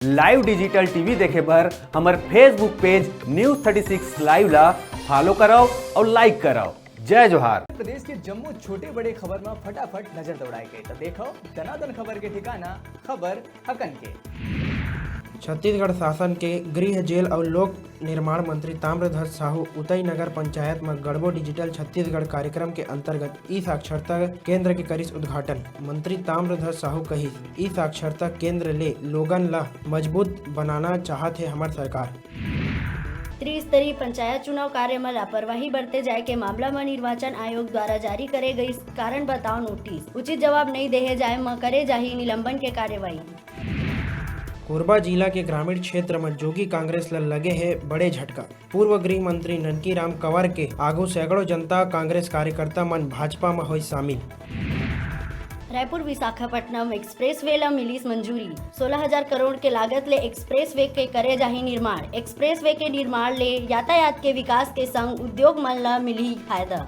Live digital TV देखे बर हमर फेसबुक पेज न्यूज 36 लाइव ला फॉलो कराओ और लाइक कराओ। जय जोहार। प्रदेश के जम्मू छोटे बड़े खबर में फटाफट नजर दौड़ाए के तो देखो दनादन खबर के ठिकाना खबर हकन के। छत्तीसगढ़ शासन के गृह जेल और लोक निर्माण मंत्री ताम्रध्वज साहू उतई नगर पंचायत में गढ़बो डिजिटल छत्तीसगढ़ कार्यक्रम के अंतर्गत ई साक्षरता केंद्र के करिस उद्घाटन। मंत्री ताम्रध्वज साहू कही ई साक्षरता केंद्र ले लोगन ला मजबूत बनाना चाहत है हमार सरकार। त्रिस्तरीय पंचायत चुनाव कार्य में लापरवाही बरते जाए के मामला में निर्वाचन आयोग द्वारा जारी करे गई कारण बताओ नोटिस, उचित जवाब नहीं देहे जाए में करे जाही निलंबन के कार्यवाही। कोरबा जिला के ग्रामीण क्षेत्र में जोगी कांग्रेस ला लगे है बड़े झटका। पूर्व गृह मंत्री ननकी राम कंवर के आगू सैकड़ों जनता कांग्रेस कार्यकर्ता मन भाजपा में हुई शामिल। रायपुर विशाखापट्टनम एक्सप्रेसवे ला मिलीस मंजूरी। 16,000 करोड़ के लागत ले एक्सप्रेसवे के करे जाही निर्माण। एक्सप्रेसवे के निर्माण ले यातायात के विकास के संग उद्योग मन ला मिली फायदा।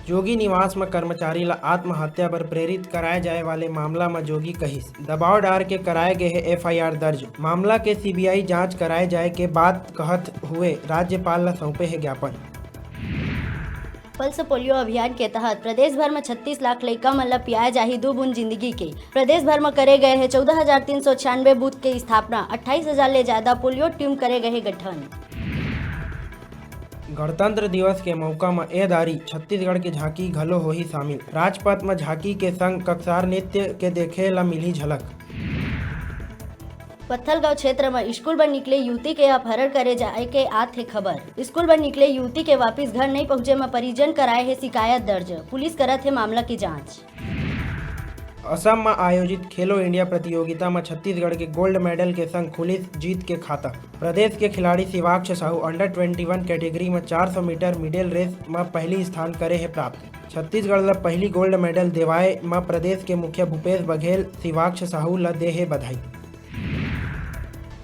जोगी निवास में कर्मचारी ला आत्महत्या पर प्रेरित कराए जाए वाले मामला में जोगी कहिस दबाव डाल के कराए गए है FIR दर्ज। मामला के CBI जांच कराए जाए के बाद कहत हुए राज्यपाल ला सौंपे है ज्ञापन। पल्स पोलियो अभियान के तहत प्रदेश भर में 36 लाख लड़का मन ला पियाए जाही 2 बूंद जिंदगी के। प्रदेश भर में करे गए है 14,396 बूथ के स्थापना। 28,000 ले ज्यादा पोलियो टीम करे गए गठन। गणतंत्र दिवस के मौका में एदारी छत्तीसगढ़ के झांकी घलो होही शामिल। राजपथ में झांकी के संग कक्षार नृत्य के देखे ला मिली झलक। पत्थलगांव क्षेत्र में स्कूल पर निकले युवती के अपहरण करे जाए के आत है खबर। स्कूल पर निकले युवती के वापस घर नहीं पहुंचे में परिजन कराए है शिकायत दर्ज। पुलिस करत है मामला की जांच। असम में आयोजित खेलो इंडिया प्रतियोगिता में छत्तीसगढ़ के गोल्ड मेडल के संग खुली जीत के खाता। प्रदेश के खिलाड़ी शिवाक्ष साहू अंडर 21 कैटेगरी में 400 मीटर मिडिल रेस में पहली स्थान करे है प्राप्त। छत्तीसगढ़ ला पहली गोल्ड मेडल देवाए में प्रदेश के मुखिया भूपेश बघेल शिवाक्ष साहू ला दे है बधाई।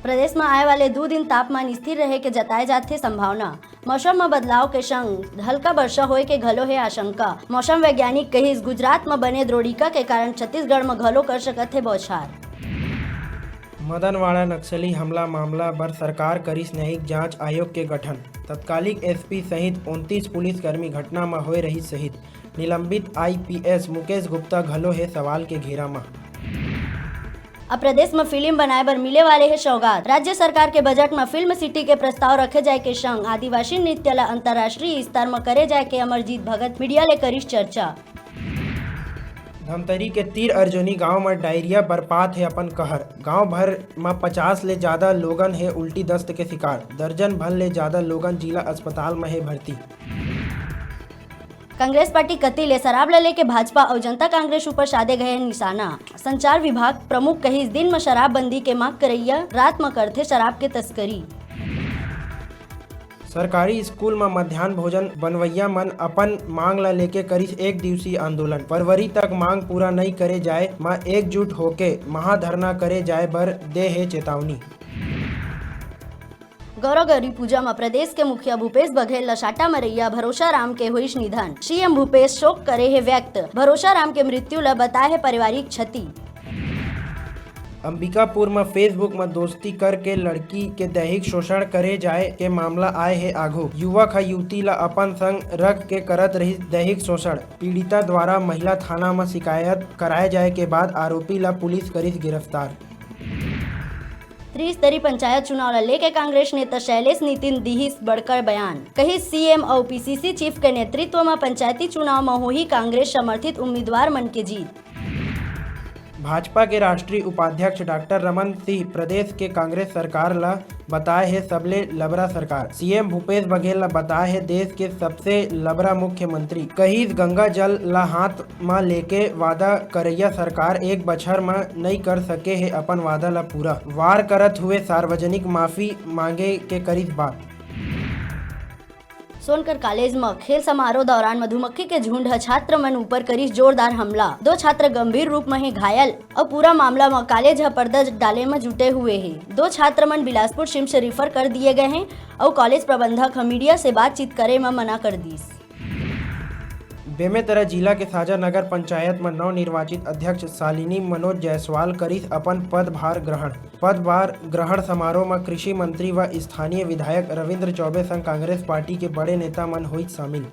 प्रदेश में आए वाले 2 दिन तापमान स्थिर रहे के जताए जाथे संभावना। मौसम में बदलाव के संग हल्का वर्षा होए के घलो है आशंका। मौसम वैज्ञानिक कहिस गुजरात में बने द्रोणिका के कारण छत्तीसगढ़ में घलो कर सकत है बौछार। मदनवाड़ा नक्सली हमला मामला बर सरकार करिस न्यायिक जांच आयोग के गठन। तत्कालिक SP सहित 29 पुलिसकर्मी घटना में होए रही शहीद। निलंबित IPS मुकेश गुप्ता घलो है सवाल के घेरा में। अब प्रदेश में फिल्म बनाए बर मिले वाले है सौगात। राज्य सरकार के बजट में फिल्म सिटी के प्रस्ताव रखे जाए के संग आदिवासी नृत्य ला अंतर्राष्ट्रीय स्तर में करे जाए के अमरजीत भगत मीडिया ले करिस चर्चा। धमतरी के तीर अर्जुनी गांव में डायरिया बरपात है अपन कहर। गांव भर में 50 ले ज्यादा लोगन है उल्टी दस्त के शिकार। दर्जन भर ले ज्यादा लोगन जिला अस्पताल में है भर्ती। कांग्रेस पार्टी कति ले शराब ले के भाजपा और जनता कांग्रेस ऊपर साधे गए निशाना। संचार विभाग प्रमुख कही दिन में शराब बंदी के मांग करैया, रात में करथे शराब के तस्करी। सरकारी स्कूल में मध्याह्न भोजन बनवैया मन अपन मांग ला लेके करिस 1 दिवसीय आंदोलन। फरवरी तक मांग पूरा नहीं करे जाए में एकजुट होके महाधरना करे जाए बर दे है चेतावनी। गौरव गौरी पूजा में प्रदेश के मुखिया भूपेश बघेल लसाटा मरैया भरोसा राम के हुई निधन। CM भूपेश शोक करे है व्यक्त। भरोसा राम के मृत्यु ला बताए है पारिवारिक क्षति। अंबिकापुर में फेसबुक में दोस्ती करके लड़की के दैहिक शोषण करे जाए के मामला आए है आगू। युवक है युवती ला अपन संग रख के करत रही दैहिक शोषण। पीड़िता द्वारा महिला थाना में शिकायत कराए जाए के बाद आरोपी ला पुलिस करिस गिरफ्तार। त्रिस्तरीय पंचायत चुनाव ला लेके कांग्रेस नेता शैलेश नितिन दिहिस बड़कर बयान। कही CM और PCC चीफ के नेतृत्व में पंचायती चुनाव में हुई कांग्रेस समर्थित उम्मीदवार मन के जीत। भाजपा के राष्ट्रीय उपाध्यक्ष डॉक्टर रमन सिंह प्रदेश के कांग्रेस सरकार ला बताए है सबले लबरा सरकार। CM भूपेश बघेल ला बताए है देश के सबसे लबरा मुख्यमंत्री। कहीं गंगा जल ला हाथ में लेके वादा करैया सरकार 1 बछर में नहीं कर सके है अपन वादा ला पूरा। वार करत हुए सार्वजनिक माफी मांगे के करिस बात। सोनकर कॉलेज में खेल समारोह दौरान मधुमक्खी के झुंड छात्र मन ऊपर करिस जोरदार हमला। 2 छात्र गंभीर रूप में है घायल और पूरा मामला में कॉलेज पर्दा डाले में जुटे हुए हैं। 2 छात्र मन बिलासपुर सिम्स रिफर कर दिए गए हैं और कॉलेज प्रबंधक मीडिया से बातचीत करे में मना कर दीस। बेमेतरा जिला के साजा नगर पंचायत में नवनिर्वाचित अध्यक्ष शालिनी मनोज जायसवाल करीस अपन पदभार ग्रहण समारोह में कृषि मंत्री व स्थानीय विधायक रविंद्र चौबे संग कांग्रेस पार्टी के बड़े नेता मन होइत शामिल।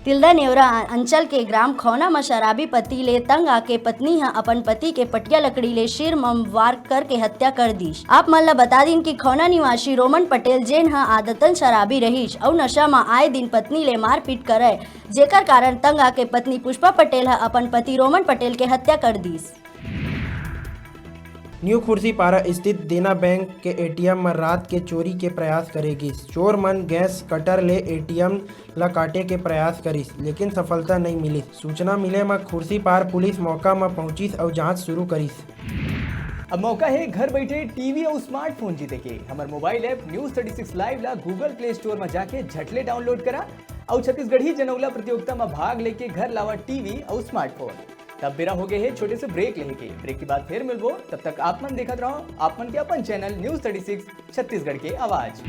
तिल्दा नेवरा अंचल के ग्राम खौना में शराबी पति ले तंग आके पत्नी हा अपन पति के पटिया लकड़ी ले सिर में वार करके हत्या कर दीश। आप मन ला बता दिन कि खौना निवासी रोमन पटेल जेन हा आदतन शराबी रहीश और नशा में आए दिन पत्नी ले मारपीट करे, जेकर कारण तंग आके पत्नी पुष्पा पटेल हा अपन पति रोमन पटेल के हत्या कर दीश। न्यू खुर्सीपारा स्थित देना बैंक के एटीएम में रात के चोरी के प्रयास करेगी। चोर मन गैस कटर ले एटीएम ला काटे के प्रयास करिस, लेकिन सफलता नहीं मिली। सूचना मिले में खुर्सीपार पुलिस मौका में पहुंचिस और जांच शुरू करिस। अब मौका है घर बैठे टीवी और स्मार्टफोन जीते के। हमारे मोबाइल ऐप न्यूज़ 36 लाइव ला गूगल प्ले स्टोर में जाके झटले डाउनलोड करा और छत्तीसगढ़ी जनौला प्रतियोगिता में भाग लेके घर लावा टीवी और स्मार्टफोन। तब बेरा हो गए है छोटे से ब्रेक लेके। ब्रेक के बाद फिर मिलबो, तब तक आप मन देखत रहो आप मन के अपन चैनल न्यूज़ 36 छत्तीसगढ़ के आवाज।